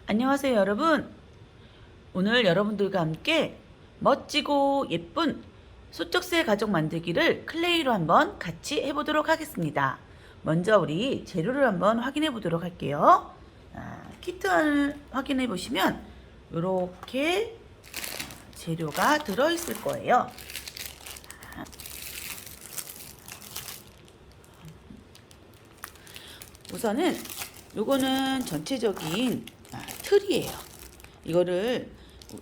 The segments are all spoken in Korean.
안녕하세요 여러분. 오늘 여러분들과 함께 멋지고 예쁜 소쩍새 가족 만들기를 클레이로 한번 같이 해보도록 하겠습니다. 먼저 우리 재료를 한번 확인해 보도록 할게요. 키트를 확인해 보시면 이렇게 재료가 들어있을 거예요. 우선은 요거는 전체적인 틀이에요. 이거를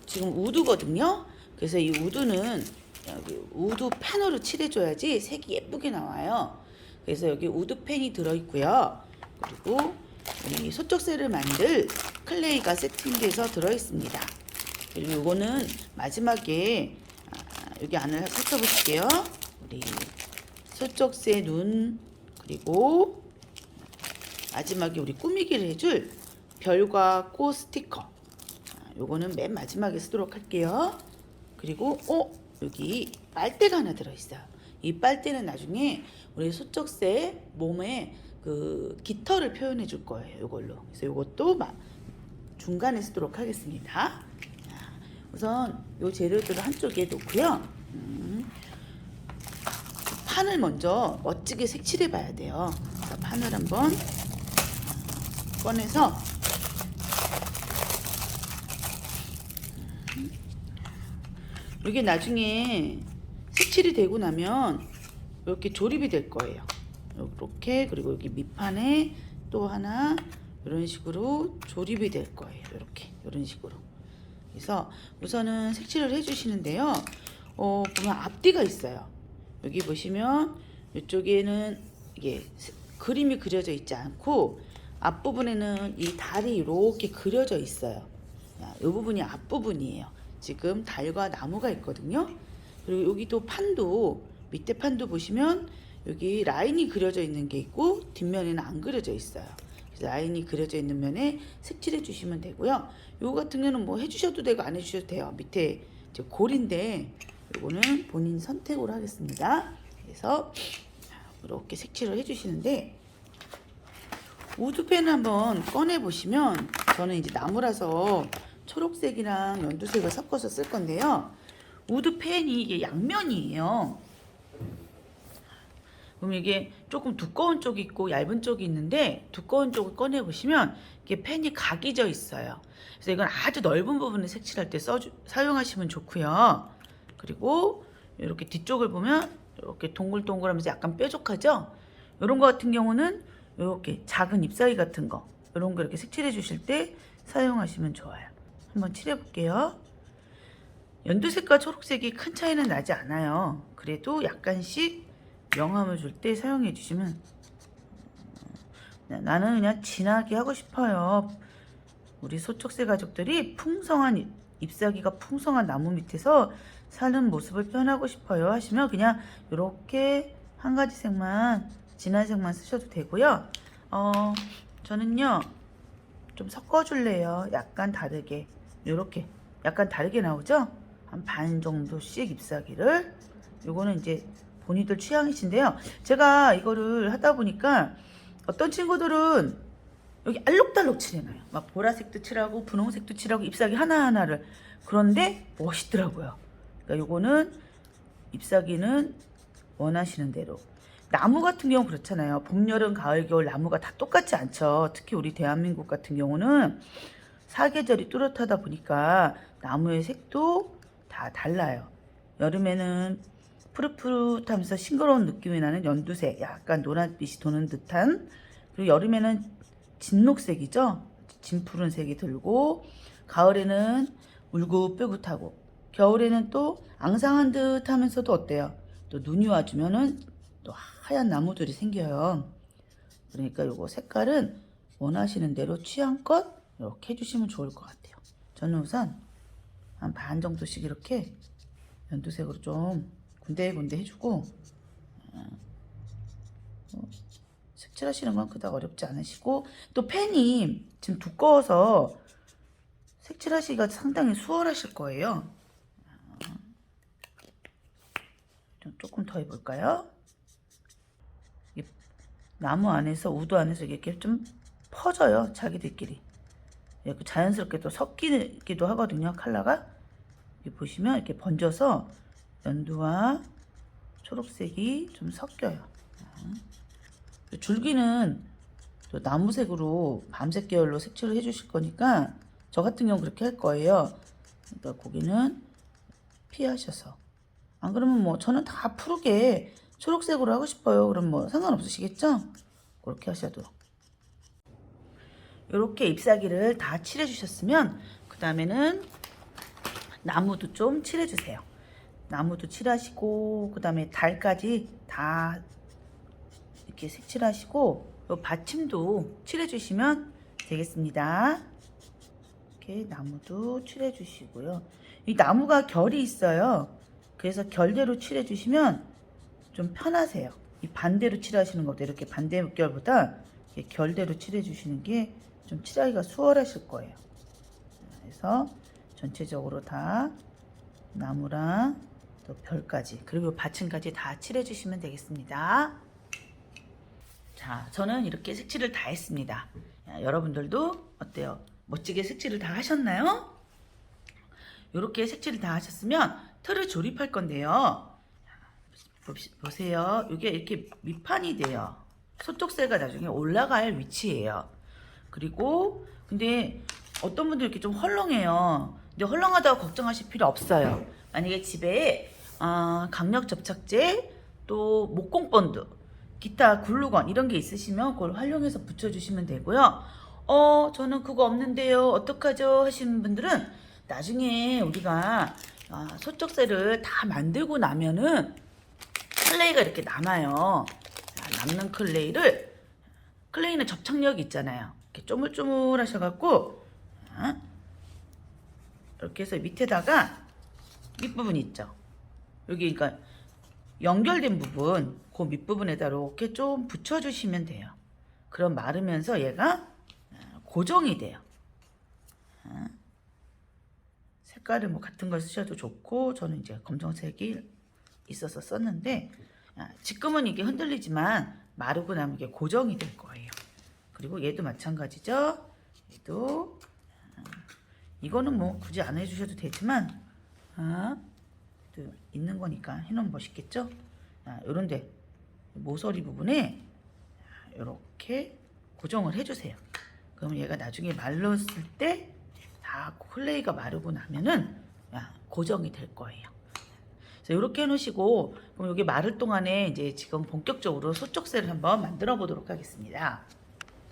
지금 우드거든요. 그래서 이 우드는 여기 우드 펜으로 칠해줘야지 색이 예쁘게 나와요. 그래서 여기 우드 펜이 들어있고요. 그리고 우리 소쩍새를 만들 클레이가 세팅돼서 들어있습니다. 그리고 요거는 마지막에 여기 안을 펼쳐보실게요. 우리 소쩍새 눈, 그리고 마지막에 우리 꾸미기를 해줄 별과 꽃 스티커, 요거는 맨 마지막에 쓰도록 할게요. 그리고 여기 빨대가 하나 들어있어요. 이 빨대는 나중에 우리 소쩍새 몸에 그 깃털을 표현해 줄 거예요. 요걸로. 그래서 요것도 중간에 쓰도록 하겠습니다. 우선 요 재료들을 한쪽에 놓고요. 판을 먼저 멋지게 색칠해 봐야 돼요. 그래서 판을 한번 꺼내서 이게 나중에 색칠이 되고 나면 이렇게 조립이 될 거예요. 이렇게. 그리고 여기 밑판에 또 하나 이런 식으로 조립이 될 거예요. 이렇게 이런 식으로. 그래서 우선은 색칠을 해주시는데요. 보면 앞뒤가 있어요. 여기 보시면 이쪽에는 이게 그림이 그려져 있지 않고 앞부분에는 이 달이 이렇게 그려져 있어요. 이 부분이 앞부분이에요. 지금 달과 나무가 있거든요. 그리고 여기도 판도, 밑에 판도 보시면 여기 라인이 그려져 있는 게 있고 뒷면에는 안 그려져 있어요. 그래서 라인이 그려져 있는 면에 색칠해 주시면 되고요. 요거 같은 경우는 뭐 해주셔도 되고 안 해주셔도 돼요. 밑에 이제 골인데 요거는 본인 선택으로 하겠습니다. 그래서 이렇게 색칠을 해주시는데, 우드펜을 한번 꺼내 보시면, 저는 이제 나무라서 초록색이랑 연두색을 섞어서 쓸 건데요. 우드펜이 이게 양면이에요. 그럼 이게 조금 두꺼운 쪽이 있고 얇은 쪽이 있는데, 두꺼운 쪽을 꺼내 보시면 이게 펜이 각이 져 있어요. 그래서 이건 아주 넓은 부분에 색칠할 때 사용하시면 좋고요. 그리고 이렇게 뒤쪽을 보면 이렇게 동글동글하면서 약간 뾰족하죠? 이런 거 같은 경우는 이렇게 작은 잎사귀 같은 거, 이런 거 이렇게 색칠해 주실 때 사용하시면 좋아요. 한번 칠해 볼게요. 연두색과 초록색이 큰 차이는 나지 않아요. 그래도 약간씩 명암을 줄 때 사용해 주시면, 나는 그냥 진하게 하고 싶어요. 우리 소쩍새 가족들이 풍성한 잎사귀가 풍성한 나무 밑에서 사는 모습을 표현하고 싶어요 하시면 그냥 이렇게 한 가지 색만, 진한 색만 쓰셔도 되고요. 저는요 좀 섞어줄래요. 약간 다르게, 이렇게 약간 다르게 나오죠. 한 반 정도씩 잎사귀를. 요거는 이제 본인들 취향이신데요. 제가 이거를 하다 보니까 어떤 친구들은 여기 알록달록 칠해놔요. 막 보라색도 칠하고 분홍색도 칠하고 잎사귀 하나하나를. 그런데 멋있더라고요. 그러니까 요거는 잎사귀는 원하시는 대로. 나무 같은 경우 그렇잖아요. 봄, 여름, 가을, 겨울 나무가 다 똑같지 않죠. 특히 우리 대한민국 같은 경우는 사계절이 뚜렷하다 보니까 나무의 색도 다 달라요. 여름에는 푸릇푸릇하면서 싱그러운 느낌이 나는 연두색, 약간 노란빛이 도는 듯한. 그리고 여름에는 진녹색이죠. 진푸른색이 들고, 가을에는 울긋불긋하고, 겨울에는 또 앙상한 듯 하면서도 어때요? 또 눈이 와주면은 또 하얀 나무들이 생겨요. 그러니까 요거 색깔은 원하시는 대로 취향껏 이렇게 해주시면 좋을 것 같아요. 저는 우선 한 반 정도씩 이렇게 연두색으로 좀 군데군데 해주고, 색칠하시는 건 그닥 어렵지 않으시고, 또 펜이 지금 두꺼워서 색칠하시기가 상당히 수월하실 거예요. 조금 더 해볼까요? 나무 안에서, 우드 안에서 이렇게 좀 퍼져요, 자기들끼리. 자연스럽게 또 섞이기도 하거든요. 컬러가 여기 보시면 이렇게 번져서 연두와 초록색이 좀 섞여요. 줄기는 또 나무색으로 밤색 계열로 색칠을 해주실 거니까 저 같은 경우 그렇게 할 거예요. 그러니까 고기는 피하셔서. 안 그러면 뭐 저는 다 푸르게 초록색으로 하고 싶어요. 그럼 뭐 상관없으시겠죠? 그렇게 하셔도. 이렇게 잎사귀를 다 칠해 주셨으면 그 다음에는 나무도 좀 칠해 주세요. 나무도 칠하시고 그 다음에 달까지 다 이렇게 색칠하시고 요 받침도 칠해 주시면 되겠습니다. 이렇게 나무도 칠해 주시고요. 이 나무가 결이 있어요. 그래서 결대로 칠해 주시면 좀 편하세요. 이 반대로 칠하시는 것도 이렇게 반대 결보다 이렇게 결대로 칠해 주시는 게 좀 칠하기가 수월하실 거예요. 그래서 전체적으로 다 나무랑 또 별까지 그리고 받침까지 다 칠해 주시면 되겠습니다. 자, 저는 이렇게 색칠을 다 했습니다. 여러분들도 어때요? 멋지게 색칠을 다 하셨나요? 이렇게 색칠을 다 하셨으면 틀을 조립할 건데요. 보세요. 이게 이렇게 밑판이 돼요. 소쪽새가 나중에 올라갈 위치예요. 그리고 근데 어떤 분들 이렇게 좀 헐렁해요. 근데 헐렁하다고 걱정하실 필요 없어요. 만약에 집에 강력 접착제 또 목공본드 기타 글루건 이런 게 있으시면 그걸 활용해서 붙여주시면 되고요. 저는 그거 없는데요. 어떡하죠? 하시는 분들은 나중에 우리가 소쪽새를 다 만들고 나면은 클레이가 이렇게 남아요. 남는 클레이는 접착력이 있잖아요. 이렇게 쪼물쪼물 하셔갖고 이렇게 해서 밑에다가 밑부분 있죠. 여기 그러니까 연결된 부분 그 밑부분에다 이렇게 좀 붙여주시면 돼요. 그럼 마르면서 얘가 고정이 돼요. 색깔을 뭐 같은 걸 쓰셔도 좋고 저는 이제 검정색이 있어서 썼는데 지금은 이게 흔들리지만 마르고 나면 이게 고정이 될 거예요. 그리고 얘도 마찬가지죠. 얘도 이거는 뭐 굳이 안 해주셔도 되지만 또 있는 거니까 해놓으면 멋있겠죠. 요런데 모서리 부분에 이렇게 고정을 해주세요. 그러면 얘가 나중에 말랐을 때 다 클레이가 마르고 나면은 고정이 될 거예요. 그래서 이렇게 해놓으시고 그럼 여기 마를 동안에 이제 지금 본격적으로 소쪽새를 한번 만들어 보도록 하겠습니다.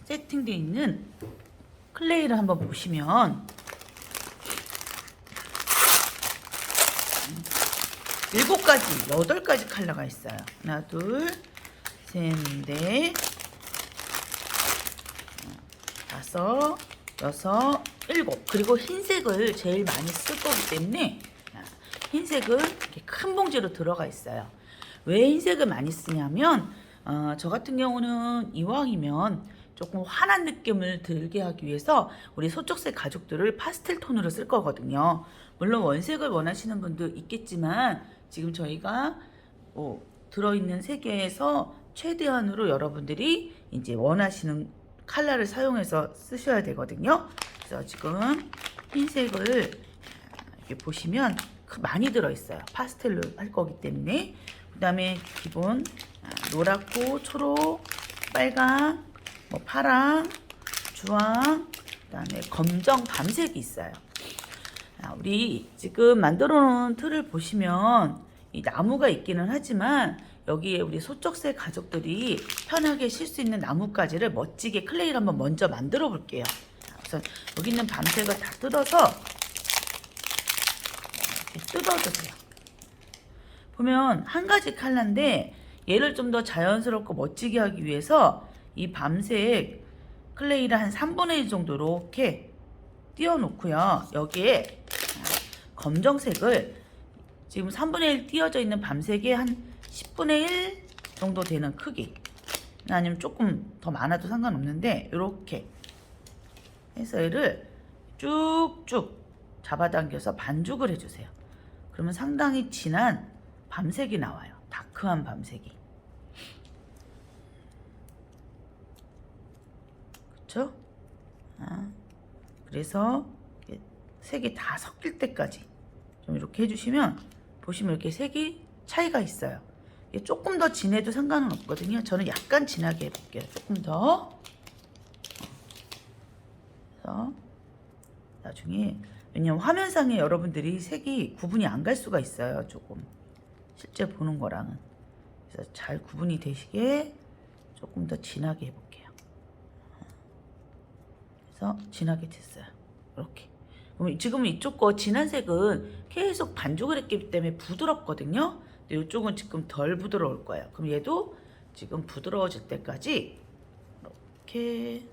세팅되어 있는 클레이를 한번 보시면 7가지, 8가지 컬러가 있어요. 하나, 둘, 셋, 넷, 다섯, 여섯, 일곱. 그리고 흰색을 제일 많이 쓸 거기 때문에 흰색은 이렇게 큰 봉지로 들어가 있어요. 왜 흰색을 많이 쓰냐면 저 같은 경우는 이왕이면 조금 환한 느낌을 들게 하기 위해서 우리 소쪽새 가죽들을 파스텔 톤으로 쓸 거거든요. 물론 원색을 원하시는 분도 있겠지만 지금 저희가 들어있는 색에서 최대한으로 여러분들이 이제 원하시는 컬러를 사용해서 쓰셔야 되거든요. 그래서 지금 흰색을 이렇게 보시면 많이 들어있어요. 파스텔로 할 거기 때문에. 그 다음에 기본 노랗고 초록, 빨강, 뭐 파랑, 주황, 그 다음에 검정, 밤색이 있어요. 우리 지금 만들어 놓은 틀을 보시면 이 나무가 있기는 하지만 여기에 우리 소쪽새 가족들이 편하게 쉴 수 있는 나뭇가지를 멋지게 클레이를 한번 먼저 만들어 볼게요. 우선 여기 있는 밤색을 다 뜯어서 이렇게 뜯어주세요. 보면 한 가지 컬러인데 얘를 좀 더 자연스럽고 멋지게 하기 위해서 이 밤색 클레이를 한 3분의 1 정도 이렇게 띄워 놓고요. 여기에 검정색을 지금 3분의 1 띄어져 있는 밤색에 한 10분의 1 정도 되는 크기, 아니면 조금 더 많아도 상관없는데 이렇게 해서 얘를 쭉쭉 잡아당겨서 반죽을 해주세요. 그러면 상당히 진한 밤색이 나와요. 다크한 밤색이. 그쵸? 그래서 색이 다 섞일 때까지 좀 이렇게 해주시면 보시면 이렇게 색이 차이가 있어요. 이게 조금 더 진해도 상관은 없거든요. 저는 약간 진하게 해볼게요. 조금 더. 그래서 나중에 왜냐면 화면상에 여러분들이 색이 구분이 안 갈 수가 있어요. 조금 실제 보는 거랑은. 그래서 잘 구분이 되시게 조금 더 진하게 해볼게요. 그래서 진하게 됐어요. 이렇게. 그럼 지금 이쪽 거 진한 색은 계속 반죽을 했기 때문에 부드럽거든요. 근데 이쪽은 지금 덜 부드러울 거예요. 그럼 얘도 지금 부드러워질 때까지 이렇게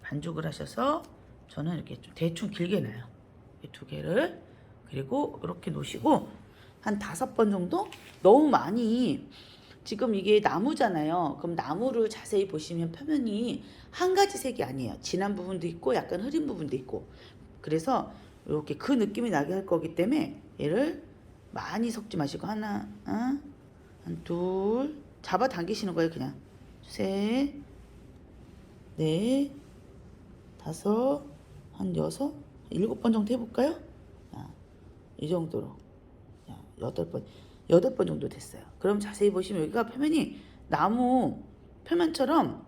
반죽을 하셔서 저는 이렇게 좀 대충 길게 놔요. 이 두 개를. 그리고 이렇게 놓으시고 한 5번 정도? 너무 많이 지금 이게 나무잖아요. 그럼 나무를 자세히 보시면 표면이 한 가지 색이 아니에요. 진한 부분도 있고 약간 흐린 부분도 있고. 그래서 이렇게 그 느낌이 나게 할 거기 때문에 얘를 많이 섞지 마시고 하나, 한 둘, 잡아 당기시는 거예요. 그냥 셋, 넷, 5, 한 6, 7번 정도 해볼까요? 이 정도로 8번 정도 됐어요. 그럼 자세히 보시면 여기가 표면이 나무 표면처럼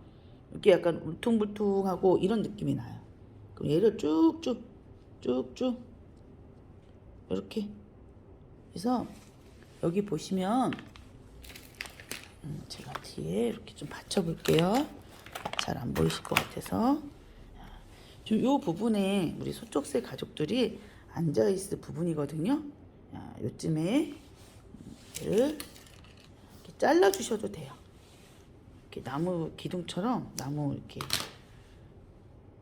이렇게 약간 울퉁불퉁하고 이런 느낌이 나요. 그럼 얘를 쭉쭉 이렇게 해서 여기 보시면 제가 뒤에 이렇게 좀 받쳐볼게요. 잘 안 보이실 것 같아서 지금 이 부분에 우리 소쩍새 가족들이 앉아있을 부분이거든요. 요쯤에 이렇게 잘라주셔도 돼요. 이렇게 나무 기둥처럼 나무 이렇게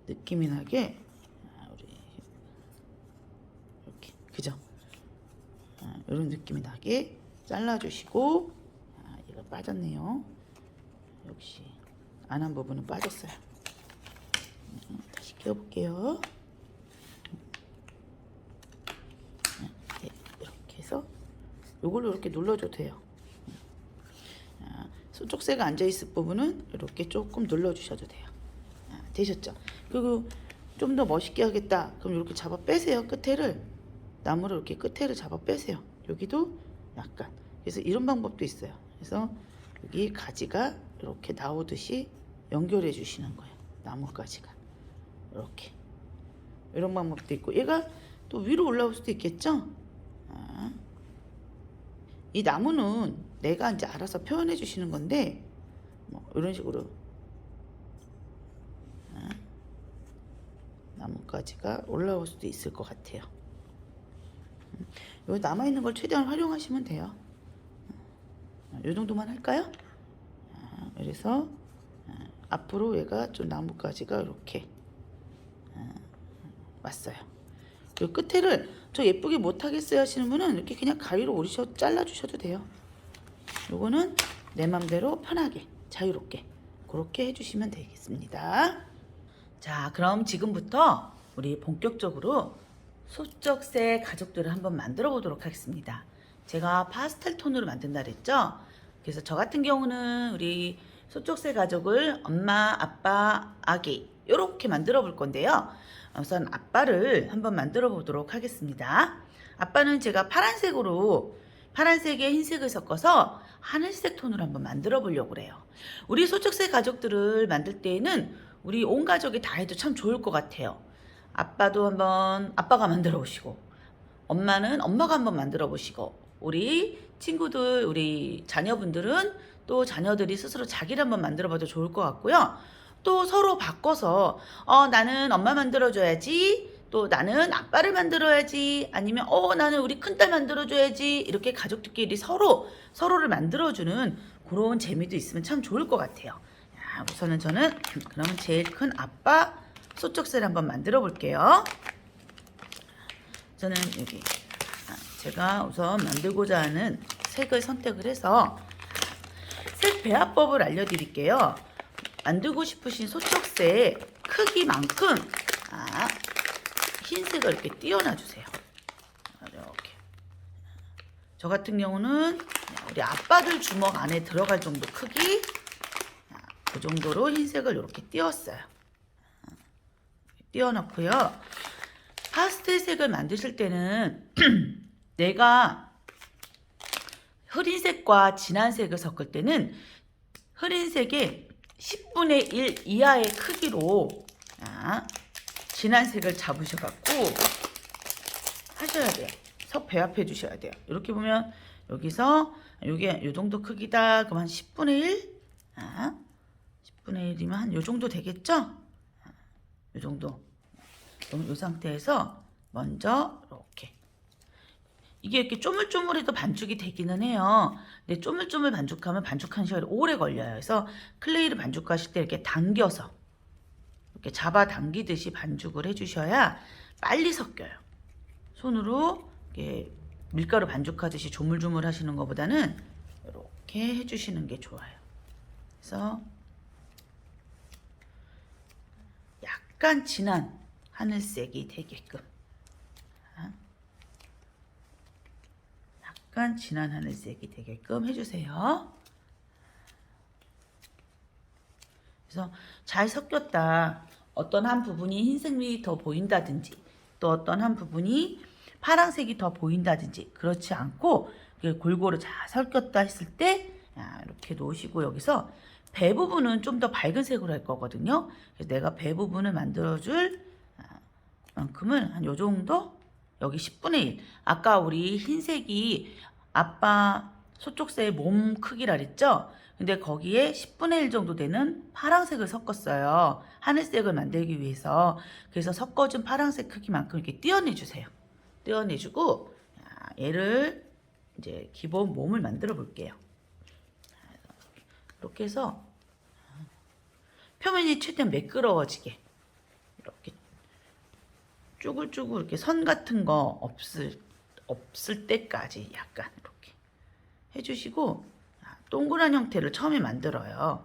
느낌이 나게 우리 이렇게 그죠? 이런 느낌이 나게 잘라주시고 얘가 빠졌네요. 역시 안 한 부분은 빠졌어요. 다시 끼워볼게요. 네, 이렇게 해서 이걸로 이렇게 눌러줘도 돼요. 소쩍새가 앉아있을 부분은 이렇게 조금 눌러주셔도 돼요. 되셨죠? 그리고 좀 더 멋있게 하겠다. 그럼 이렇게 잡아 빼세요. 끝에를 나무를 이렇게 끝에를 잡아 빼세요. 여기도 약간. 그래서 이런 방법도 있어요. 그래서 여기 가지가 이렇게 나오듯이 연결해 주시는 거예요. 나뭇가지가 이렇게. 이런 방법도 있고 얘가 또 위로 올라올 수도 있겠죠? 이 나무는 내가 이제 알아서 표현해 주시는 건데 뭐 이런 식으로 나뭇가지가 올라올 수도 있을 것 같아요. 여기 남아있는 걸 최대한 활용하시면 돼요. 이 정도만 할까요? 그래서 앞으로 얘가 좀 나뭇가지가 이렇게 왔어요. 이 끝에를 저 예쁘게 못하겠어요 하시는 분은 이렇게 그냥 가위로 잘라주셔도 돼요. 요거는 내 맘대로 편하게 자유롭게 그렇게 해주시면 되겠습니다. 자, 그럼 지금부터 우리 본격적으로 소쩍새 가족들을 한번 만들어 보도록 하겠습니다. 제가 파스텔 톤으로 만든다 그랬죠? 그래서 저 같은 경우는 우리 소쩍새 가족을 엄마, 아빠, 아기 이렇게 만들어 볼 건데요. 우선 아빠를 한번 만들어 보도록 하겠습니다. 아빠는 제가 파란색에 흰색을 섞어서 하늘색 톤으로 한번 만들어 보려고 그래요. 우리 소쩍새 가족들을 만들 때에는 우리 온 가족이 다 해도 참 좋을 것 같아요. 아빠도 한번 아빠가 만들어 보시고 엄마는 엄마가 한번 만들어 보시고 우리 친구들 우리 자녀분들은 또 자녀들이 스스로 자기를 한번 만들어 봐도 좋을 것 같고요. 또 서로 바꿔서 나는 엄마 만들어줘야지 또 나는 아빠를 만들어야지 아니면 나는 우리 큰딸 만들어줘야지 이렇게 가족들끼리 서로를 만들어주는 그런 재미도 있으면 참 좋을 것 같아요. 우선은 저는 그러면 제일 큰 아빠 소쩍새를 한번 만들어 볼게요. 저는 여기 제가 우선 만들고자 하는 색을 선택을 해서 색 배합법을 알려드릴게요. 만들고 싶으신 소쩍새 크기만큼 흰색을 이렇게 띄워놔 주세요. 이렇게. 저 같은 경우는 우리 아빠들 주먹 안에 들어갈 정도 크기 그 정도로 흰색을 이렇게 띄웠어요. 띄워놓고요. 파스텔색을 만드실 때는 내가 흐린색과 진한색을 섞을 때는 흐린색의 10분의 1 이하의 크기로 진한색을 잡으셔갖고 하셔야 돼요. 석 배합해 주셔야 돼요. 이렇게 보면 여기서 요게 요 정도 크기다. 그럼 한 10분의 1? 10분의 1이면 한 요 정도 되겠죠? 요 정도. 요 상태에서 먼저 이렇게. 이게 이렇게 쪼물쪼물해도 반죽이 되기는 해요. 근데 쪼물쪼물 반죽하면 반죽하는 시간이 오래 걸려요. 그래서 클레이를 반죽하실 때 이렇게 당겨서 이렇게 잡아당기듯이 반죽을 해주셔야 빨리 섞여요. 손으로 이렇게 밀가루 반죽하듯이 조물조물 하시는 것보다는 이렇게 해주시는 게 좋아요. 그래서 약간 진한 하늘색이 되게끔 약간 진한 하늘색이 되게끔 해주세요. 그래서 잘 섞였다. 어떤 한 부분이 흰색이 더 보인다든지 또 어떤 한 부분이 파란색이 더 보인다든지 그렇지 않고 골고루 잘 섞였다 했을 때 이렇게 놓으시고 여기서 배 부분은 좀 더 밝은 색으로 할 거거든요. 그래서 내가 배 부분을 만들어줄 만큼은 한 요 정도 여기 10분의 1 아까 우리 흰색이 아빠 소쪽새의 몸 크기라 그랬죠? 근데 거기에 10분의 1 정도 되는 파란색을 섞었어요. 하늘색을 만들기 위해서. 그래서 섞어준 파란색 크기만큼 이렇게 떼어내주세요. 떼어내주고 얘를 이제 기본 몸을 만들어 볼게요. 이렇게 해서 표면이 최대한 매끄러워지게 이렇게 쭈글쭈글 이렇게 선 같은 거 없을 때까지 약간 이렇게 해주시고 동그란 형태를 처음에 만들어요.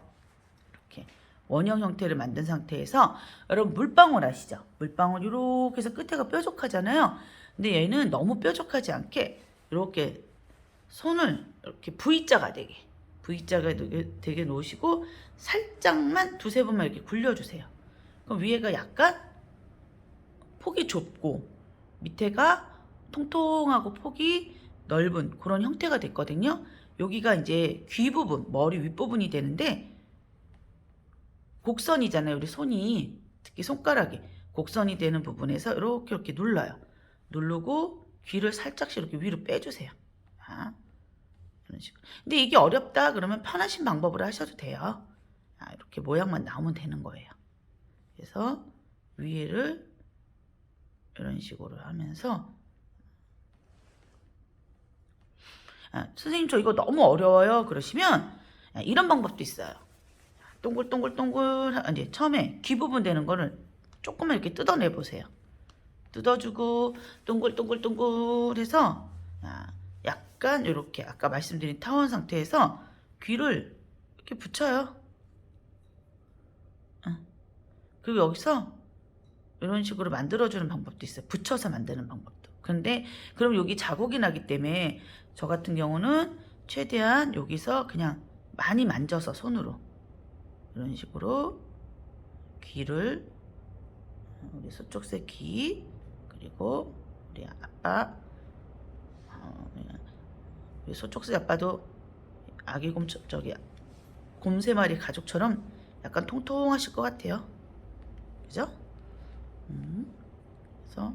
이렇게 원형 형태를 만든 상태에서 여러분 물방울 아시죠? 물방울 이렇게 해서 끝에가 뾰족하잖아요. 근데 얘는 너무 뾰족하지 않게 이렇게 손을 이렇게 V자가 되게 놓으시고 살짝만 두세 번만 이렇게 굴려주세요. 그럼 위에가 약간 폭이 좁고 밑에가 통통하고 폭이 넓은 그런 형태가 됐거든요. 여기가 이제 귀 부분, 머리 윗부분이 되는데 곡선이잖아요. 우리 손이 특히 손가락이 곡선이 되는 부분에서 이렇게 눌러요. 누르고 귀를 살짝씩 이렇게 위로 빼주세요. 이런 식으로. 근데 이게 어렵다 그러면 편하신 방법으로 하셔도 돼요. 이렇게 모양만 나오면 되는 거예요. 그래서 위에를 이런 식으로 하면서 선생님 저 이거 너무 어려워요 그러시면 이런 방법도 있어요. 동글동글동글 이제 처음에 귀 부분 되는 거를 조금만 이렇게 뜯어내 보세요. 뜯어주고 동글동글동글 해서 약간 이렇게 아까 말씀드린 타원 상태에서 귀를 이렇게 붙여요. 그리고 여기서 이런 식으로 만들어주는 방법도 있어요. 붙여서 만드는 방법도. 근데 그럼 여기 자국이 나기 때문에 저 같은 경우는 최대한 여기서 그냥 많이 만져서 손으로 이런 식으로 귀를 우리 소쪽새 귀 그리고 우리 아빠 우리 소쪽새 아빠도 아기 곰 3마리 가족처럼 약간 통통하실 것 같아요. 그죠? 그래서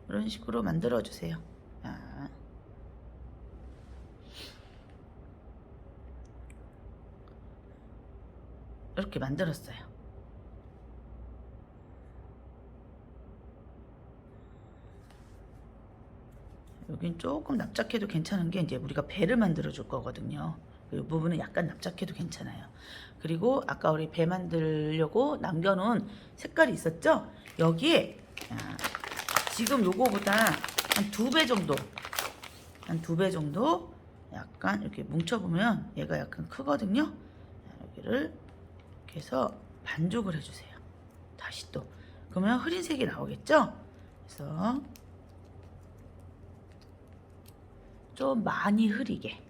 이런 식으로 만들어 주세요. 이렇게 만들었어요. 여긴 조금 납작해도 괜찮은 게 이제 우리가 배를 만들어 줄 거거든요. 이 부분은 약간 납작해도 괜찮아요. 그리고 아까 우리 배 만들려고 남겨놓은 색깔이 있었죠? 여기에 지금 요거보다 한 2배 정도 한 2배 정도 약간 이렇게 뭉쳐보면 얘가 약간 크거든요. 여기를 이렇게 해서 반죽을 해주세요. 다시 또 그러면 흐린색이 나오겠죠? 그래서 좀 많이 흐리게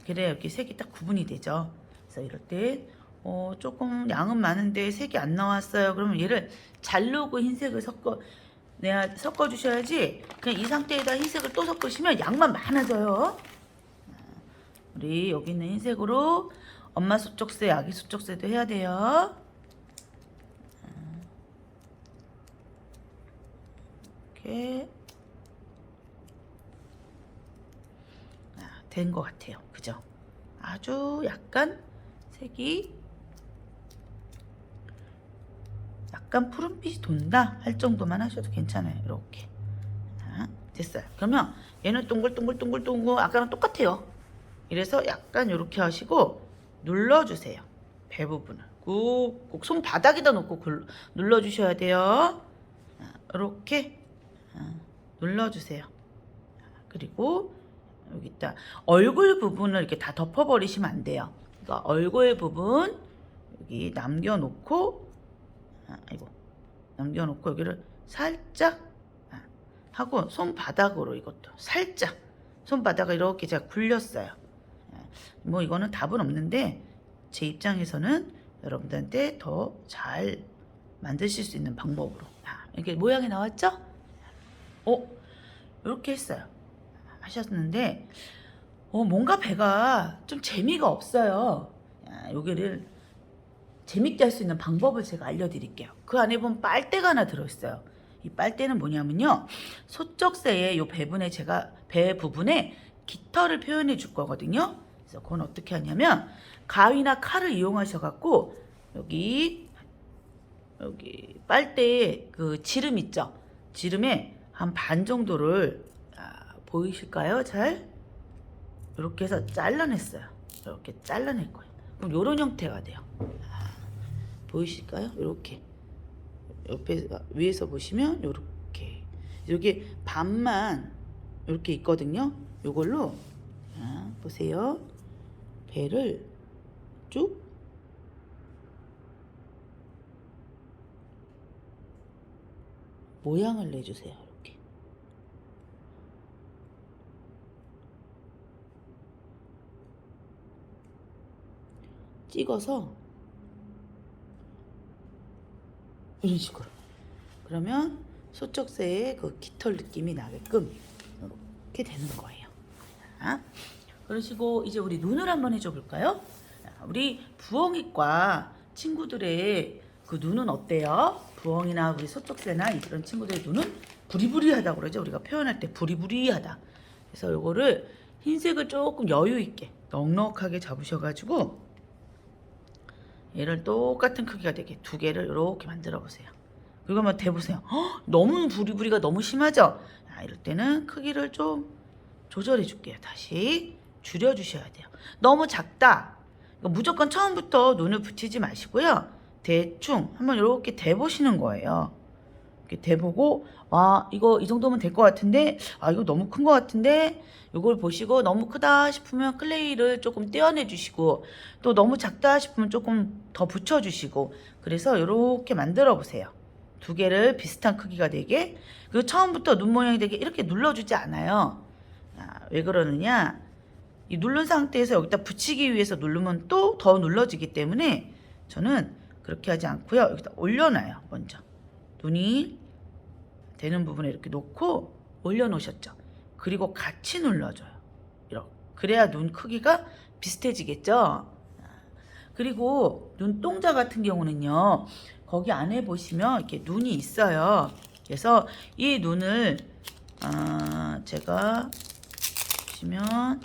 그래야 이렇게 색이 딱 구분이 되죠. 그래서 이럴 때 조금 양은 많은데 색이 안 나왔어요. 그러면 얘를 자르고 흰색을 섞어 주셔야지. 그냥 이 상태에다 흰색을 또 섞으시면 양만 많아져요. 우리 여기 있는 흰색으로 엄마 소쪽새, 아기 소쪽새도 해야 돼요. 이렇게 된 것 같아요. 그죠? 아주 약간 색이 약간 푸른빛이 돈다 할 정도만 하셔도 괜찮아요. 이렇게 됐어요. 그러면 얘는 동글동글 아까랑 똑같아요. 이래서 약간 이렇게 하시고 눌러주세요. 배 부분을 꾹꾹 손바닥에다 놓고 눌러주셔야 돼요. 이렇게 눌러주세요. 그리고 여기 있다 얼굴 부분을 이렇게 다 덮어버리시면 안 돼요. 그러니까 얼굴 부분 여기 남겨놓고 남겨놓고 여기를 살짝 하고 손바닥으로 이것도 살짝 손바닥을 이렇게 제가 굴렸어요. 뭐 이거는 답은 없는데 제 입장에서는 여러분들한테 더 잘 만드실 수 있는 방법으로 이렇게 모양이 나왔죠? 이렇게 했어요. 하셨는데 뭔가 배가 좀 재미가 없어요. 여기를 재밌게 할 수 있는 방법을 제가 알려드릴게요. 그 안에 보면 빨대가 하나 들어있어요. 이 빨대는 뭐냐면요, 소쩍새의 요 배 부분에 깃털을 표현해 줄 거거든요. 그래서 그건 어떻게 하냐면 가위나 칼을 이용하셔갖고 여기 빨대에 그 지름 있죠? 지름에 한 반 정도를 보이실까요? 잘 이렇게 해서 잘라냈어요. 이렇게 잘라낼 거예요. 그럼 이런 형태가 돼요. 보이실까요? 이렇게 옆에 위에서 보시면 이렇게 여기 반만 이렇게 있거든요. 이걸로 보세요. 배를 쭉 모양을 내주세요. 이렇게 찍어서 이런 식으로. 그러면 소쩍새의 그 깃털 느낌이 나게끔 이렇게 되는 거예요. 그러시고 이제 우리 눈을 한번 해줘 볼까요? 우리 부엉이과 친구들의 그 눈은 어때요? 부엉이나 우리 소쩍새나 이런 친구들의 눈은 부리부리하다고 그러죠. 우리가 표현할 때 부리부리하다. 그래서 요거를 흰색을 조금 여유 있게 넉넉하게 잡으셔가지고 얘를 똑같은 크기가 되게 두 개를 이렇게 만들어 보세요. 그리고 한번 대보세요. 너무 부리부리가 너무 심하죠? 이럴 때는 크기를 좀 조절해 줄게요. 다시 줄여 주셔야 돼요. 너무 작다. 무조건 처음부터 눈을 붙이지 마시고요. 대충 한번 이렇게 대보시는 거예요. 이렇게 대보고 이거 이 정도면 될 것 같은데 이거 너무 큰 것 같은데 이걸 보시고 너무 크다 싶으면 클레이를 조금 떼어내 주시고 또 너무 작다 싶으면 조금 더 붙여 주시고 그래서 이렇게 만들어 보세요. 두 개를 비슷한 크기가 되게. 그리고 처음부터 눈 모양이 되게 이렇게 눌러주지 않아요. 왜 그러느냐, 이 누른 상태에서 여기다 붙이기 위해서 누르면 또 더 눌러지기 때문에 저는 그렇게 하지 않고요. 여기다 올려놔요. 먼저 눈이 되는 부분에 이렇게 놓고 올려놓으셨죠. 그리고 같이 눌러줘요. 이렇게. 그래야 눈 크기가 비슷해지겠죠. 그리고 눈동자 같은 경우는요, 거기 안에 보시면 이렇게 눈이 있어요. 그래서 이 눈을 제가 보시면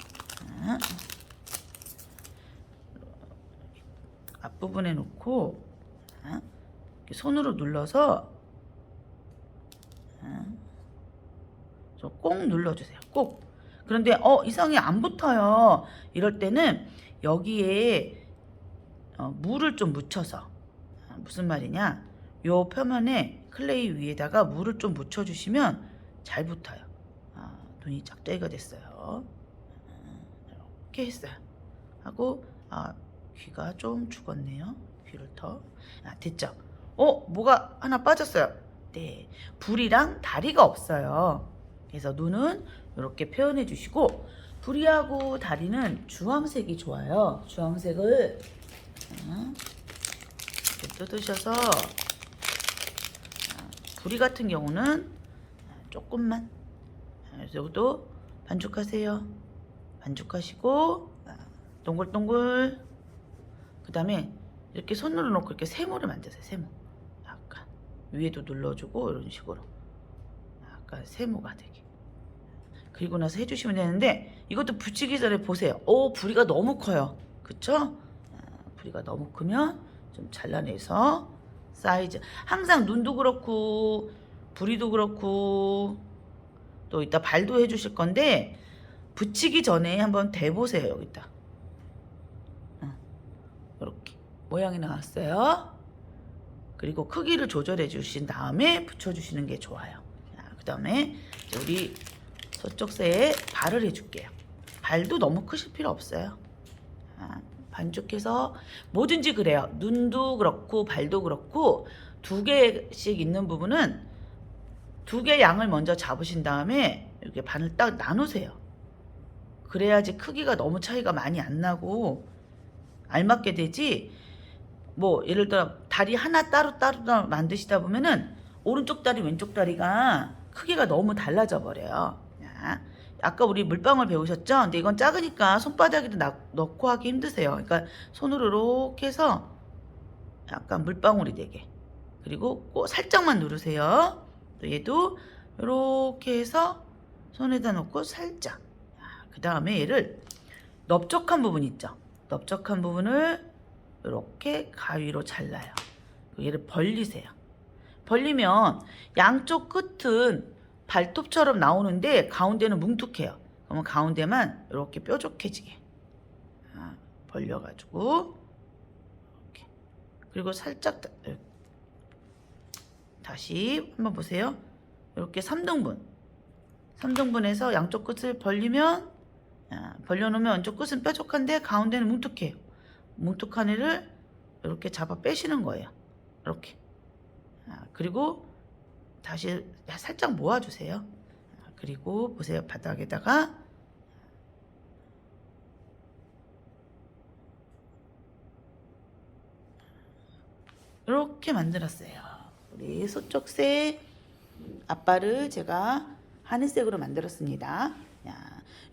앞부분에 놓고 이렇게 손으로 눌러서 꼭 눌러주세요. 꼭. 그런데 이상하게 안 붙어요. 이럴 때는 여기에 물을 좀 묻혀서, 무슨 말이냐, 요 표면에 클레이 위에다가 물을 좀 묻혀주시면 잘 붙어요. 눈이 짝짝이가 됐어요. 이렇게 했어요. 하고 귀가 좀 죽었네요. 귀를 더. 됐죠? 뭐가 하나 빠졌어요. 네, 불이랑 다리가 없어요. 그래서 눈은 이렇게 표현해 주시고, 불이하고 다리는 주황색이 좋아요. 주황색을 이렇게 뜯으셔서 부리 같은 경우는 조금만 여기도 반죽하세요. 반죽하시고 동글동글. 그 다음에 이렇게 손으로 놓고 이렇게 세모를 만드세요. 세모. 약간 위에도 눌러주고 이런 식으로 약간 세모가 되게. 그리고 나서 해주시면 되는데 이것도 붙이기 전에 보세요. 오, 부리가 너무 커요. 그쵸? 부리가 너무 크면 좀 잘라내서 사이즈. 항상 눈도 그렇고 부리도 그렇고 또 이따 발도 해주실 건데 붙이기 전에 한번 대보세요. 여기다 이렇게 모양이 나왔어요. 그리고 크기를 조절해 주신 다음에 붙여주시는 게 좋아요. 그 다음에 우리 서쪽새에 발을 해줄게요. 발도 너무 크실 필요 없어요. 반죽해서 뭐든지 그래요. 눈도 그렇고 발도 그렇고 2개씩 있는 부분은 2개 양을 먼저 잡으신 다음에 이렇게 반을 딱 나누세요. 그래야지 크기가 너무 차이가 많이 안 나고 알맞게 되지. 뭐 예를 들어 다리 하나 따로 만드시다 보면은 오른쪽 다리 왼쪽 다리가 크기가 너무 달라져 버려요. 아까 우리 물방울 배우셨죠? 근데 이건 작으니까 손바닥에도 넣고 하기 힘드세요. 그러니까 손으로 이렇게 해서 약간 물방울이 되게. 그리고 꼭 살짝만 누르세요. 또 얘도 이렇게 해서 손에다 놓고 살짝. 그 다음에 얘를 넓적한 부분 있죠? 넓적한 부분을 이렇게 가위로 잘라요. 얘를 벌리세요. 벌리면 양쪽 끝은 발톱처럼 나오는데 가운데는 뭉툭해요. 그러면 가운데만 이렇게 뾰족해지게 벌려가지고 이렇게. 그리고 살짝 다시 한번 보세요. 이렇게 3등분해서 양쪽 끝을 벌리면 벌려놓으면 왼쪽 끝은 뾰족한데 가운데는 뭉툭해요. 뭉툭한 애를 이렇게 잡아 빼시는 거예요. 이렇게. 그리고 다시 살짝 모아주세요. 그리고 보세요. 바닥에다가 이렇게 만들었어요. 우리 소쪽새 앞발을 제가 하늘색으로 만들었습니다.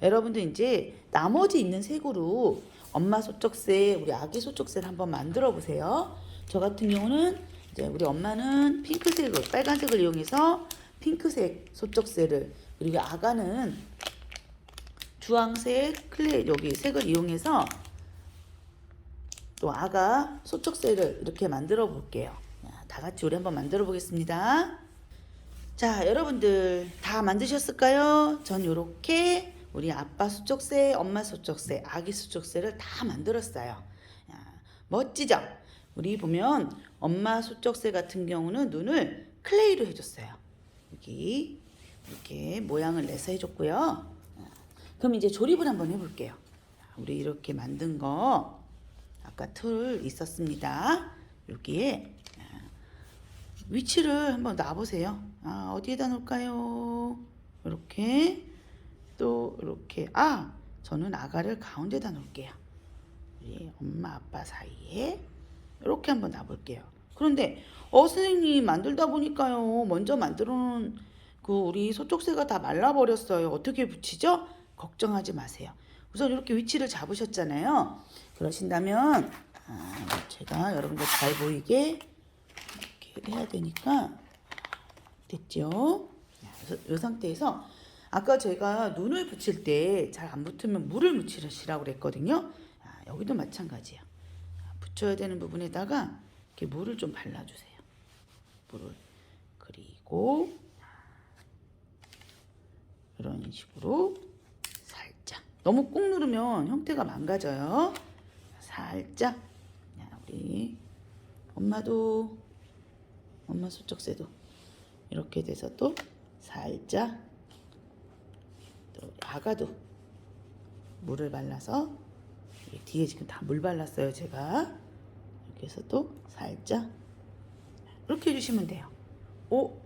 여러분들 이제 나머지 있는 색으로 엄마 소쪽새, 우리 아기 소쪽새를 한번 만들어 보세요. 저 같은 경우는 이제 우리 엄마는 핑크색을, 빨간색을 이용해서 핑크색 소쪽새를, 그리고 아가는 주황색 클레이 여기 색을 이용해서 또 아가 소쪽새를 이렇게 만들어 볼게요. 다 같이 우리 한번 만들어 보겠습니다. 자, 여러분들 다 만드셨을까요? 전 이렇게 우리 아빠 소쪽새, 엄마 소쪽새, 아기 소쪽새를 다 만들었어요. 멋지죠? 우리 보면 엄마 소쪽새 같은 경우는 눈을 클레이로 해줬어요. 여기 이렇게 모양을 내서 해줬고요. 그럼 이제 조립을 한번 해볼게요. 우리 이렇게 만든 거 아까 틀 있었습니다. 여기에 위치를 한번 놔보세요. 어디에다 놓을까요? 이렇게 또 이렇게 저는 아가를 가운데다 놓을게요. 우리 엄마 아빠 사이에 이렇게 한번 놔볼게요. 그런데 선생님 만들다 보니까요, 먼저 만들어 놓은 그 우리 소쪽새가 다 말라버렸어요. 어떻게 붙이죠? 걱정하지 마세요. 우선 이렇게 위치를 잡으셨잖아요. 그러신다면 제가 여러분들 잘 보이게 이렇게 해야 되니까 됐죠? 이 상태에서 아까 제가 눈을 붙일 때 잘 안 붙으면 물을 묻히시라고 그랬거든요. 여기도 마찬가지예요. 붙여야 되는 부분에다가 이렇게 물을 좀 발라주세요. 물을. 그리고 이런 식으로 살짝. 너무 꾹 누르면 형태가 망가져요. 살짝. 우리 엄마 소쪽새도 이렇게 돼서 또 살짝. 또 아가도 물을 발라서 뒤에 지금 다 물 발랐어요. 제가 이렇게 해서 또 살짝 이렇게 해주시면 돼요. 오,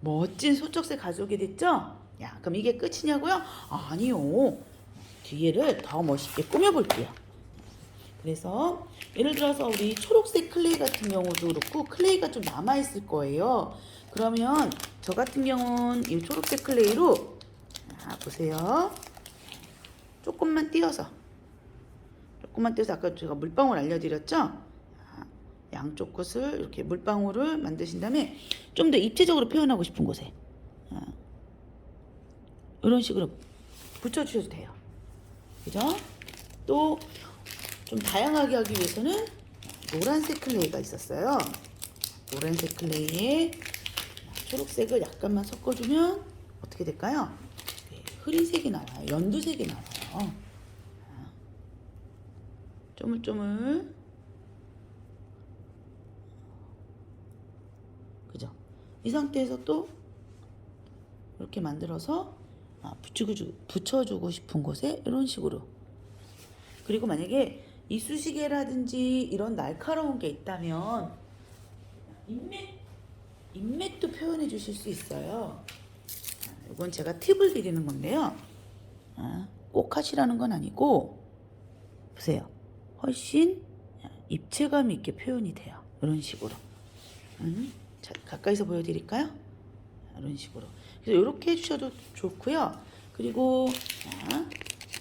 멋진 소쪽새 가족이 됐죠? 그럼 이게 끝이냐고요? 아니요. 뒤에를 더 멋있게 꾸며볼게요. 그래서 예를 들어서 우리 초록색 클레이 같은 경우도 그렇고 클레이가 좀 남아 있을 거예요. 그러면 저 같은 경우는 이 초록색 클레이로 보세요. 조금만 띄어서 아까 제가 물방울 알려드렸죠? 양쪽 끝을 이렇게 물방울을 만드신 다음에 좀 더 입체적으로 표현하고 싶은 곳에 이런 식으로 붙여주셔도 돼요. 그죠? 또 좀 다양하게 하기 위해서는 노란색 클레이가 있었어요. 노란색 클레이에 초록색을 약간만 섞어주면 어떻게 될까요? 흐린색이 나와요. 연두색이 나와요. 쪼물쪼물. 그죠? 이 상태에서 또 이렇게 만들어서 붙여주고 싶은 곳에 이런 식으로. 그리고 만약에 이쑤시개라든지 이런 날카로운 게 있다면 인맥도 표현해 주실 수 있어요. 이건 제가 팁을 드리는 건데요. 꼭 하시라는 건 아니고 보세요. 훨씬 입체감 있게 표현이 돼요. 이런 식으로. 자, 가까이서 보여드릴까요? 이런 식으로. 그래서 이렇게 해주셔도 좋고요. 그리고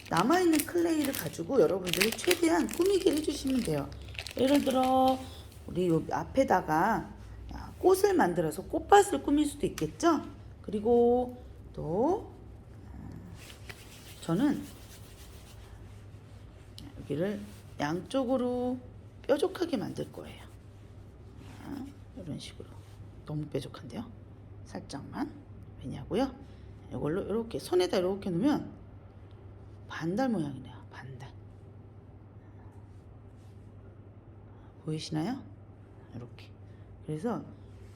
남아있는 클레이를 가지고 여러분들이 최대한 꾸미기를 해주시면 돼요. 예를 들어 우리 요 앞에다가 꽃을 만들어서 꽃밭을 꾸밀 수도 있겠죠. 그리고 또 저는 여기를 양쪽으로 뾰족하게 만들 거예요. 이런 식으로. 너무 뾰족한데요. 살짝만. 왜냐고요? 이걸로 이렇게 손에다 이렇게 놓으면 반달 모양이네요. 반달. 보이시나요? 이렇게. 그래서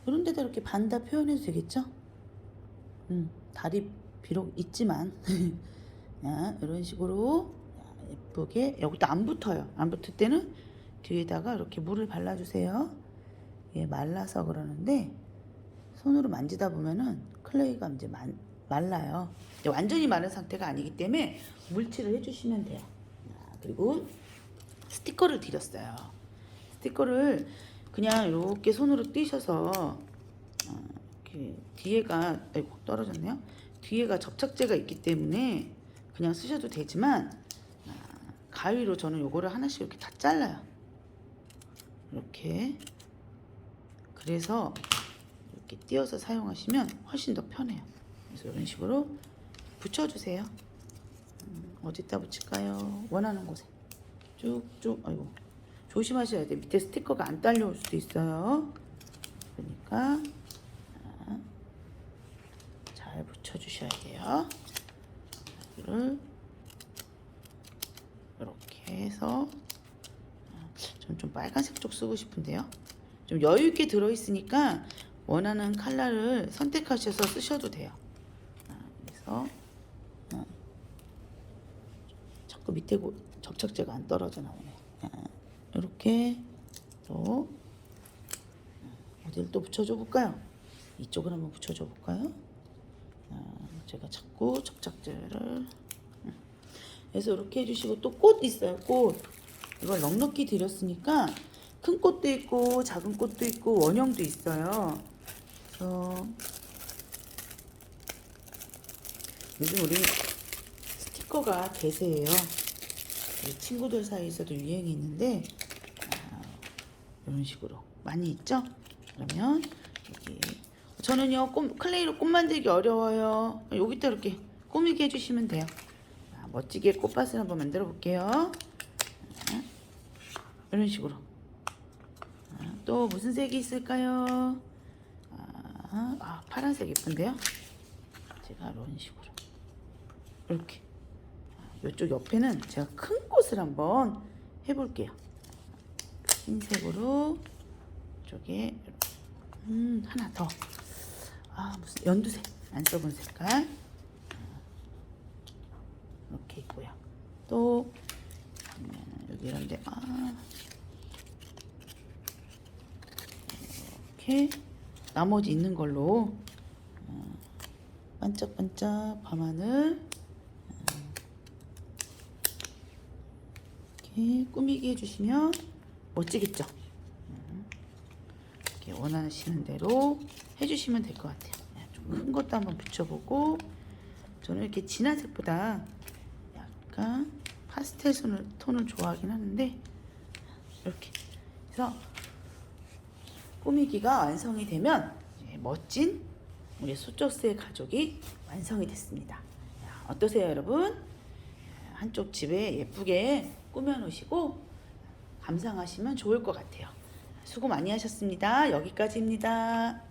이런 데다 이렇게 반달 표현해도 되겠죠? 다리 비록 있지만 이런 식으로 예쁘게. 여기도 안 붙어요. 안 붙을 때는 뒤에다가 이렇게 물을 발라주세요. 이게 말라서 그러는데 손으로 만지다 보면은 클레이가 이제 말라요. 완전히 마른 상태가 아니기 때문에 물칠을 해주시면 돼요. 그리고 스티커를 드렸어요. 스티커를 그냥 이렇게 손으로 띄셔서 이렇게 뒤에가 아이고 떨어졌네요. 뒤에가 접착제가 있기 때문에 그냥 쓰셔도 되지만 가위로 저는 요거를 하나씩 이렇게 다 잘라요. 이렇게. 그래서 이렇게 띄어서 사용하시면 훨씬 더 편해요. 그래서 이런 식으로 붙여주세요. 어디다 붙일까요? 원하는 곳에 쭉쭉. 아이고 조심하셔야 돼요. 밑에 스티커가 안 딸려올 수도 있어요. 그러니까 잘 붙여주셔야 돼요. 이거를 이렇게 해서 저는 좀 빨간색 쪽 쓰고 싶은데요. 좀 여유 있게 들어있으니까 원하는 컬러를 선택하셔서 쓰셔도 돼요. 그래서 자꾸 밑에 접착제가 안 떨어져 나오네. 이렇게 또 어디를 또 붙여줘 볼까요? 이쪽을 한번 붙여줘 볼까요? 제가 자꾸 접착제를 그래서 이렇게 해주시고 또 꽃 있어요. 꽃 이걸 넉넉히 드렸으니까 큰 꽃도 있고 작은 꽃도 있고 원형도 있어요. 그래서 요즘 우리 스티커가 대세예요. 우리 친구들 사이에서도 유행이 있는데 이런 식으로 많이 있죠? 그러면 여기 저는요 클레이로 꽃 만들기 어려워요. 여기다 이렇게 꾸미게 해주시면 돼요. 멋지게 꽃밭을 한번 만들어 볼게요. 이런 식으로. 또 무슨 색이 있을까요? 파란색 예쁜데요? 제가 이런 식으로 이렇게 이쪽 옆에는 제가 큰 꽃을 한번 해볼게요. 흰색으로 이쪽에 하나 더. 무슨 연두색 안 써본 색깔 이렇게 있고요. 또 여기 이런데 이렇게 나머지 있는 걸로 반짝반짝 밤하늘 이렇게 꾸미기 해주시면 멋지겠죠? 이렇게 원하시는 대로 해주시면 될 것 같아요. 좀 큰 것도 한번 붙여보고, 저는 이렇게 진한 색보다 약간 파스텔 톤을 좋아하긴 하는데, 이렇게 해서 꾸미기가 완성이 되면 멋진 우리 소쩍새 가족이 완성이 됐습니다. 어떠세요, 여러분? 한쪽 집에 예쁘게 꾸며 놓으시고 감상하시면 좋을 것 같아요. 수고 많이 하셨습니다. 여기까지입니다.